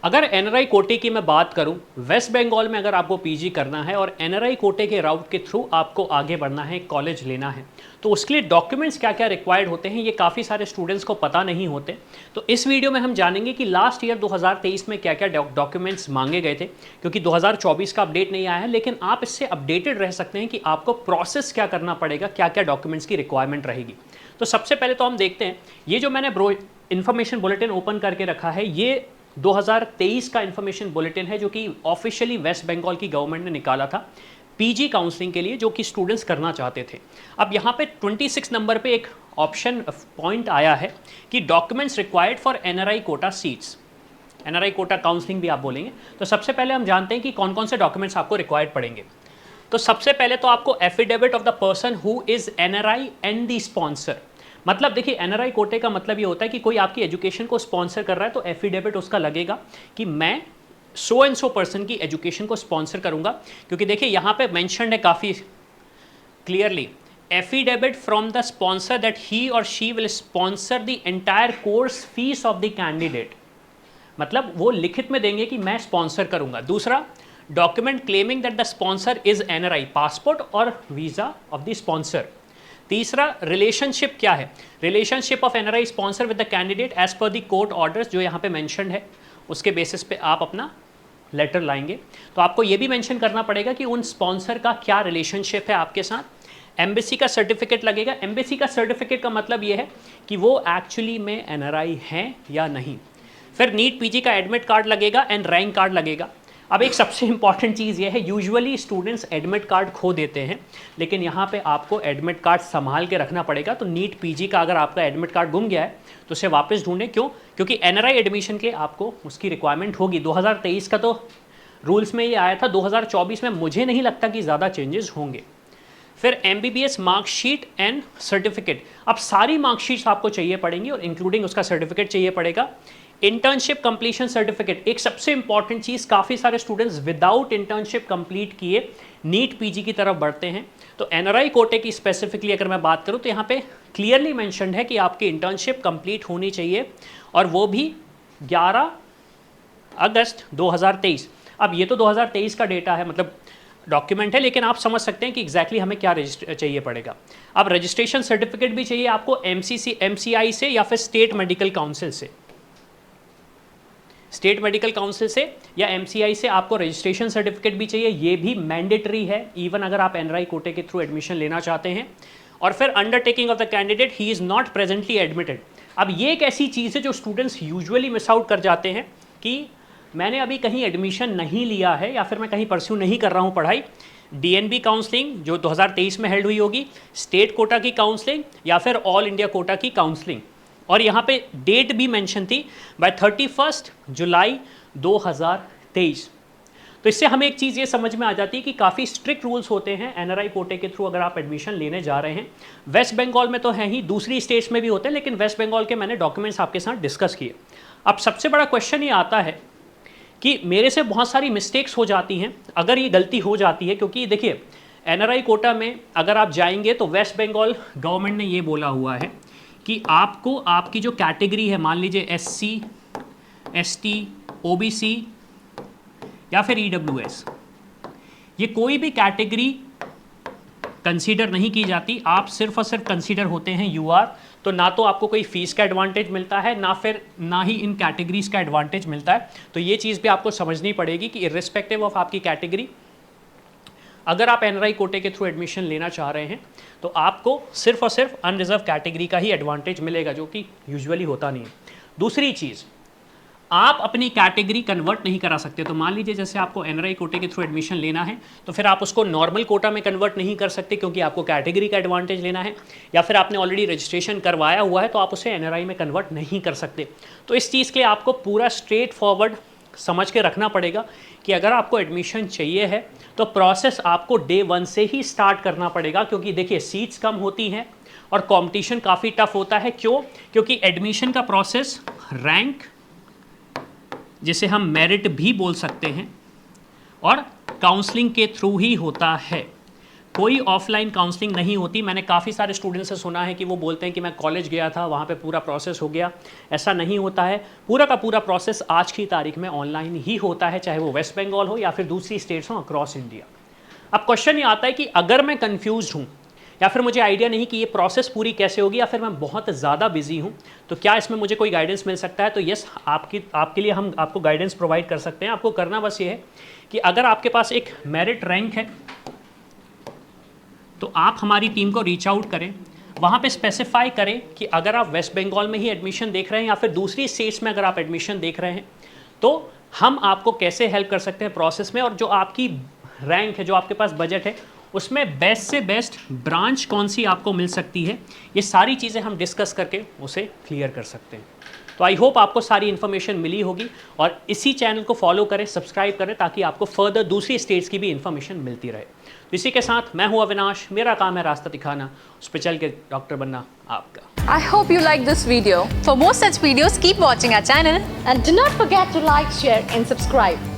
अगर एनआरआई कोटे की मैं बात करूं, वेस्ट बंगाल में अगर आपको पीजी करना है और एनआरआई कोटे के राउट के थ्रू आपको आगे बढ़ना है, कॉलेज लेना है, तो उसके लिए डॉक्यूमेंट्स क्या क्या रिक्वायर्ड होते हैं, ये काफ़ी सारे स्टूडेंट्स को पता नहीं होते। तो इस वीडियो में हम जानेंगे कि लास्ट ईयर 2023 में क्या क्या डॉक्यूमेंट्स मांगे गए थे, क्योंकि 2024 का अपडेट नहीं आया है, लेकिन आप इससे अपडेटेड रह सकते हैं कि आपको प्रोसेस क्या करना पड़ेगा, क्या क्या डॉक्यूमेंट्स की रिक्वायरमेंट रहेगी। तो सबसे पहले तो हम देखते हैं, ये जो मैंने इन्फॉर्मेशन बुलेटिन ओपन करके रखा है, ये 2023 का इंफॉर्मेशन बुलेटिन है जो कि ऑफिशियली वेस्ट बंगाल की गवर्नमेंट ने निकाला था पीजी काउंसलिंग के लिए, जो कि स्टूडेंट्स करना चाहते थे। अब यहाँ पे 26 नंबर पे एक ऑप्शन पॉइंट आया है कि documents required for NRI quota seats, NRI quota counselling भी आप बोलेंगे। तो सबसे पहले हम जानते हैं कि कौन कौन से डॉक्यूमेंट्स आपको रिक्वायर्ड पड़ेंगे। तो सबसे पहले तो आपको affidavit of the person who is NRI and the sponsor. मतलब देखिए, एनआरआई कोटे का मतलब ये होता है कि कोई आपकी एजुकेशन को स्पॉन्सर कर रहा है, तो एफिडेविट उसका लगेगा कि मैं सो एंड सो पर्सन की एजुकेशन को स्पॉन्सर करूंगा। क्योंकि देखिए यहाँ पे मेंशन है काफ़ी clearly, affidavit from the sponsor that he और she will sponsor the entire course fees of the candidate. मतलब वो लिखित में देंगे कि मैं स्पॉन्सर करूंगा। दूसरा, document claiming that the sponsor is NRI, passport और वीज़ा ऑफ द स्पॉन्सर। तीसरा, रिलेशनशिप क्या है, relationship of NRI sponsor with the candidate as per the court orders, जो यहाँ पे मेंशन है, उसके बेसिस पे आप अपना लेटर लाएंगे। तो आपको ये भी मेंशन करना पड़ेगा कि उन स्पॉन्सर का क्या रिलेशनशिप है आपके साथ। एम्बेसी का सर्टिफिकेट लगेगा। एम्बेसी का सर्टिफिकेट का मतलब ये है कि वो एक्चुअली में एनआरआई हैं या नहीं। फिर नीट पीजी का एडमिट कार्ड लगेगा एंड रैंक कार्ड लगेगा। अब एक सबसे इंपॉर्टेंट चीज़ ये है, यूजुअली स्टूडेंट्स एडमिट कार्ड खो देते हैं, लेकिन यहाँ पे आपको एडमिट कार्ड संभाल के रखना पड़ेगा। तो नीट पीजी का अगर आपका एडमिट कार्ड गुम गया है तो उसे वापस ढूंढें। क्यों? क्योंकि एनआरआई एडमिशन के आपको उसकी रिक्वायरमेंट होगी। 2023 का तो रूल्स में ये आया था, 2024 में मुझे नहीं लगता कि ज़्यादा चेंजेस होंगे। फिर एमबीबीएस मार्कशीट एंड सर्टिफिकेट। अब सारी मार्कशीट्स आपको चाहिए पड़ेंगी और इंक्लूडिंग उसका सर्टिफिकेट चाहिए पड़ेगा। इंटर्नशिप कंप्लीशन सर्टिफिकेट, एक सबसे इंपॉर्टेंट चीज़, काफ़ी सारे स्टूडेंट्स विदाउट इंटर्नशिप कंप्लीट किए नीट पीजी की तरफ बढ़ते हैं। तो एनआरआई कोटे की स्पेसिफिकली अगर मैं बात करूं तो यहाँ पे क्लियरली मेंशन्ड है कि आपकी इंटर्नशिप कंप्लीट होनी चाहिए, और वो भी 11 अगस्त 2023। अब ये तो 2023 का डेटा है, मतलब डॉक्यूमेंट है, लेकिन आप समझ सकते हैं कि एग्जैक्टली हमें क्या चाहिए पड़ेगा। अब रजिस्ट्रेशन सर्टिफिकेट भी चाहिए आपको एमसीआई से या फिर स्टेट मेडिकल काउंसिल से। स्टेट मेडिकल काउंसिल से या एमसीआई से आपको रजिस्ट्रेशन सर्टिफिकेट भी चाहिए, ये भी मैंडेटरी है इवन अगर आप एनआरआई कोटे के थ्रू एडमिशन लेना चाहते हैं। और फिर undertaking of the candidate, he is not presently admitted. अब ये एक ऐसी चीज़ है जो स्टूडेंट्स यूजुअली मिस आउट कर जाते हैं कि मैंने अभी कहीं एडमिशन नहीं लिया है या फिर मैं कहीं परस्यू नहीं कर रहा हूँ पढ़ाई। डीएनबी काउंसलिंग जो 2023 में हेल्ड हुई होगी, स्टेट कोटा की काउंसलिंग या फिर ऑल इंडिया कोटा की काउंसलिंग, और यहाँ पे डेट भी मेंशन थी बाय 31 जुलाई 2023। तो इससे हमें एक चीज़ ये समझ में आ जाती है कि काफ़ी स्ट्रिक्ट रूल्स होते हैं एनआरआई कोटे के थ्रू अगर आप एडमिशन लेने जा रहे हैं। वेस्ट बंगाल में तो हैं ही, दूसरी स्टेट्स में भी होते हैं, लेकिन वेस्ट बंगाल के मैंने डॉक्यूमेंट्स आपके साथ डिस्कस किए। अब सबसे बड़ा क्वेश्चन ये आता है कि मेरे से बहुत सारी मिस्टेक्स हो जाती हैं अगर ये गलती हो जाती है, क्योंकि देखिए एनआरआई कोटा में अगर आप जाएंगे तो वेस्ट बंगाल गवर्नमेंट ने ये बोला हुआ है कि आपको आपकी जो कैटेगरी है, मान लीजिए एससी, एसटी, ओबीसी या फिर ईडब्ल्यूएस, ये कोई भी कैटेगरी कंसीडर नहीं की जाती, आप सिर्फ और सिर्फ कंसीडर होते हैं यूआर। तो ना तो आपको कोई फीस का एडवांटेज मिलता है, ना ही इन कैटेगरीज का एडवांटेज मिलता है। तो ये चीज़ भी आपको समझनी पड़ेगी कि इर्रिस्पेक्टिव ऑफ आपकी कैटेगरी, अगर आप एनआरआई कोटे के थ्रू एडमिशन लेना चाह रहे हैं तो आपको सिर्फ और सिर्फ अनरिजर्व कैटेगरी का ही एडवांटेज मिलेगा, जो कि यूजुअली होता नहीं है। दूसरी चीज़, आप अपनी कैटेगरी कन्वर्ट नहीं करा सकते। तो मान लीजिए जैसे आपको एनआरआई कोटे के थ्रू एडमिशन लेना है तो फिर आप उसको नॉर्मल कोटा में कन्वर्ट नहीं कर सकते, क्योंकि आपको कैटेगरी का एडवांटेज लेना है, या फिर आपने ऑलरेडी रजिस्ट्रेशन करवाया हुआ है तो आप उसे एनआरआई में कन्वर्ट नहीं कर सकते। तो इस चीज़ के लिए आपको पूरा स्ट्रेट फॉरवर्ड समझ के रखना पड़ेगा कि अगर आपको एडमिशन चाहिए है तो प्रोसेस आपको डे 1 से ही स्टार्ट करना पड़ेगा, क्योंकि देखिए सीट्स कम होती हैं और कंपटीशन काफ़ी टफ होता है। क्यों? क्योंकि एडमिशन का प्रोसेस रैंक, जिसे हम मेरिट भी बोल सकते हैं, और काउंसलिंग के थ्रू ही होता है। कोई ऑफलाइन काउंसलिंग नहीं होती। मैंने काफ़ी सारे स्टूडेंट्स से सुना है कि वो बोलते हैं कि मैं कॉलेज गया था, वहाँ पे पूरा प्रोसेस हो गया। ऐसा नहीं होता है। पूरा का पूरा प्रोसेस आज की तारीख में ऑनलाइन ही होता है, चाहे वो वेस्ट बंगाल हो या फिर दूसरी स्टेट्स हो अक्रॉस इंडिया। अब क्वेश्चन ये आता है कि अगर मैं कंफ्यूज हूँ या फिर मुझे आइडिया नहीं कि ये प्रोसेस पूरी कैसे होगी, या फिर मैं बहुत ज़्यादा बिजी हूँ, तो क्या इसमें मुझे कोई गाइडेंस मिल सकता है? तो यस, आपके लिए हम आपको गाइडेंस प्रोवाइड कर सकते हैं। आपको करना बस ये है कि अगर आपके पास एक मेरिट रैंक है तो आप हमारी टीम को रीच आउट करें, वहाँ पे स्पेसिफाई करें कि अगर आप वेस्ट बंगाल में ही एडमिशन देख रहे हैं या फिर दूसरी स्टेट्स में अगर आप एडमिशन देख रहे हैं, तो हम आपको कैसे हेल्प कर सकते हैं प्रोसेस में, और जो आपकी रैंक है, जो आपके पास बजट है, उसमें बेस्ट से बेस्ट ब्रांच कौन सी आपको मिल सकती है, ये सारी चीज़ें हम डिस्कस करके उसे क्लियर कर सकते हैं। तो आई होप आपको सारी इन्फॉर्मेशन मिली होगी, और इसी चैनल को फॉलो करें, सब्सक्राइब करें, ताकि आपको फर्दर दूसरी स्टेट्स की भी इन्फॉर्मेशन मिलती रहे। तो इसी के साथ मैं हूं अविनाश, मेरा काम है रास्ता दिखाना, उस पर चल के डॉक्टर बनना आपका। I hope you like this video. For more such videos, keep watching our channel. And do not forget to like, share and subscribe.